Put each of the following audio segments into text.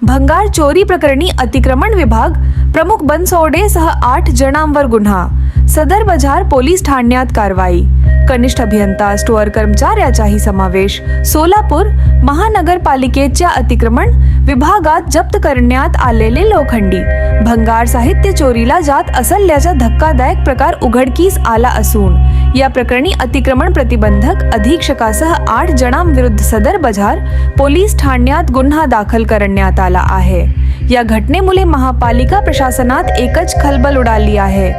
भंगार चोरी प्रकरणी अतिक्रमण विभाग प्रमुख बनसोडे सह 8 जणांवर गुन्हा। सदर बजार पोलीस ठाण्यात कारवाई। कनिष्ठ अभियंता स्टोअर कर्मचाऱ्याचाही समावेश। सोलापूर महानगरपालिकेच्या अतिक्रमण विभागात जप्त करण्यात आलेले लोखंडी भंगार साहित्य चोरीला जात असल्याचा धक्कादायक प्रकार उघडकीस आला असून या प्रकरणी अतिक्रमण प्रतिबंधक अधीक्षकासह 8 जणांविरुद्ध सदर बजार पोलीस ठाण्यात गुन्हा दाखल करण्यात आला आहे। या घटनेमुळे महापालिका प्रशासनात एकच खळबळ उडाली आहे।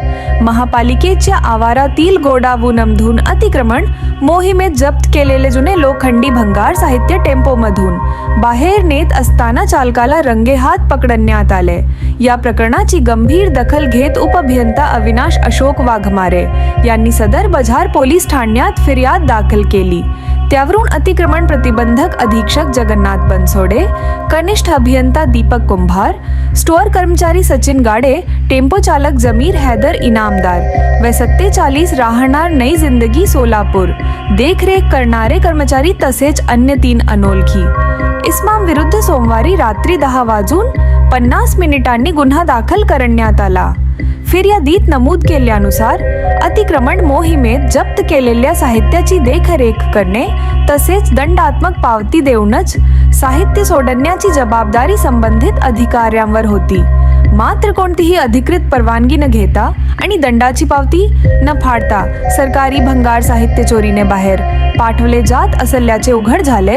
महापालिकेच्या आवारातील गोडाऊनमधून अतिक्रमण मोहिमेत जप्त केलेले जुने लोखंडी भंगार साहित्य टेम्पोमधून बाहेर नेत असताना चालकाला रंगेहात पकडण्यात आले। या प्रकरणाची गंभीर दखल घेत उपअभियंता अविनाश अशोक वाघमारे यांनी सदर बजार पोलीस ठाण्यात फिर्याद दाखल केली। त्यावरून अतिक्रमण प्रतिबंधक अधीक्षक जगन्नाथ बनसोडे, कनिष्ठ अभियंता दीपक कुंभार, स्टोअर कर्मचारी सचिन गाडे, टेम्पो चालक जमीर हैदर इनामदार व 47 राहणार नई जिंदगी सोलापूर देखरेख करणारे कर्मचारी तसेच अन्य 3 अनोळखी इसमां विरुद्ध सोमवारी रात्री 10:50 गुन्हा दाखल करण्यात आला। फिर्यादीत नमूद केल्यानुसार अतिक्रमण मोहिमेत जप्त केलेल्या साहित्याची देखरेख करणे तसेच दंडात्मक पावती देऊनच साहित्य सोडण्याची जबाबदारी संबंधित अधिकाऱ्यांवर होती। मात्र कोणतीही अधिकृत परवानगी न घेता आणि दंडाची पावती न फाडता सरकारी भंगार साहित्य चोरीने बाहेर पाठवले जात असल्याचे उघड झाले।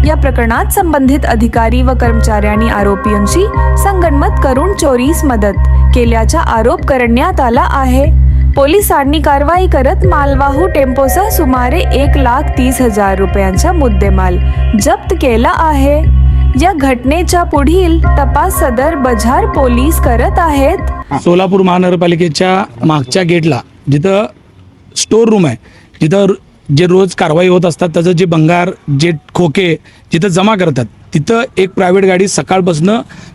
या प्रकरणात संबंधित अधिकारी व कर्मचाऱ्यांनी आरोपींशी संगनमत करून चोरीस मदत केल्याचा आरोप करण्यात आला आहे। पोलिसांनी कारवाई करत मालवाहू टेम्पोसह सुमारे 1,30,000 रुपयांचा मुद्देमाल जप्त केला आहे। या घटनेचा पुढील तपास सदर बजार पोलीस करत आहेत। सोलापूर महानगरपालिकेच्या मागच्या गेटला जिथं स्टोर रूम आहे, जिथं जे रोज कारवाई होत असतात त्याचं जे भंगार जे खोके जिथं जमा करतात, तिथं एक प्रायव्हेट गाडी सकाळपासून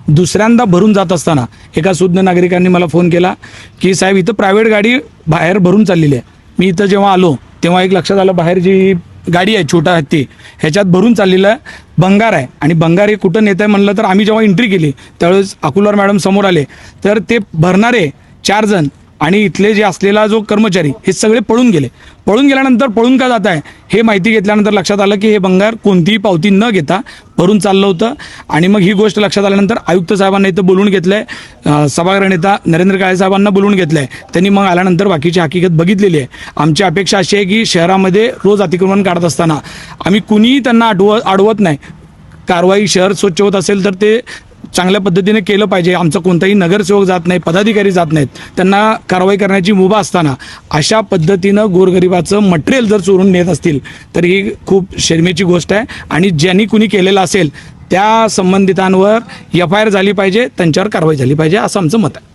दुसऱ्यांदा भरून जात असताना एका सुज्ञ नागरिकांनी मला फोन केला की साहेब इथं प्रायव्हेट गाडी बाहेर भरून चाललेली आहे। मी इथं जेव्हा आलो तेव्हा एक लक्षात आलं, बाहेर जी गाडी आहे छोटा हत्ती ह्याच्यात भरून चाललेलं भंगार आहे आणि भंगार हे कुठं नेत आहे म्हणलं तर आम्ही जेव्हा एंट्री केली त्यावेळेस अकुलवार मॅडम समोर आले तर ते भरणारे 4 जण आणि इथले जे असलेला जो कर्मचारी हे सगळे पळून गेले। पळून गेल्यानंतर पळून का जात आहे हे माहिती घेतल्यानंतर लक्षात आलं की हे भंगार कोणतीही पावती न घेता भरून चाललं होतं। आणि मग ही गोष्ट लक्षात आल्यानंतर आयुक्त साहेबांना इथं बोलून घेतलं आहे, सभागृह नेता नरेंद्र काळे साहेबांना बोलून घेतलं आहे। त्यांनी मग आल्यानंतर बाकीची हकीकत बघितलेली आहे। आमची अपेक्षा अशी आहे की शहरामध्ये रोज अतिक्रमण काढत असताना आम्ही कुणीही त्यांना अडवत नाही। कारवाई शहर स्वच्छ होत असेल तर ते चांगल्या पद्धतीने केलं पाहिजे। आमचा कोणताही नगरसेवक जात नाही, पदाधिकारी जात नाहीत, त्यांना कारवाई करण्याची मुभा असताना अशा पद्धतीनं गोरगरिबाचं मटेरियल जर चोरून नेत असतील तर ही खूप शर्मेची गोष्ट आहे आणि ज्यांनी कुणी केलेलं असेल त्या संबंधितांवर FIR झाली पाहिजे, त्यांच्यावर कारवाई झाली पाहिजे असं आमचं मत आहे।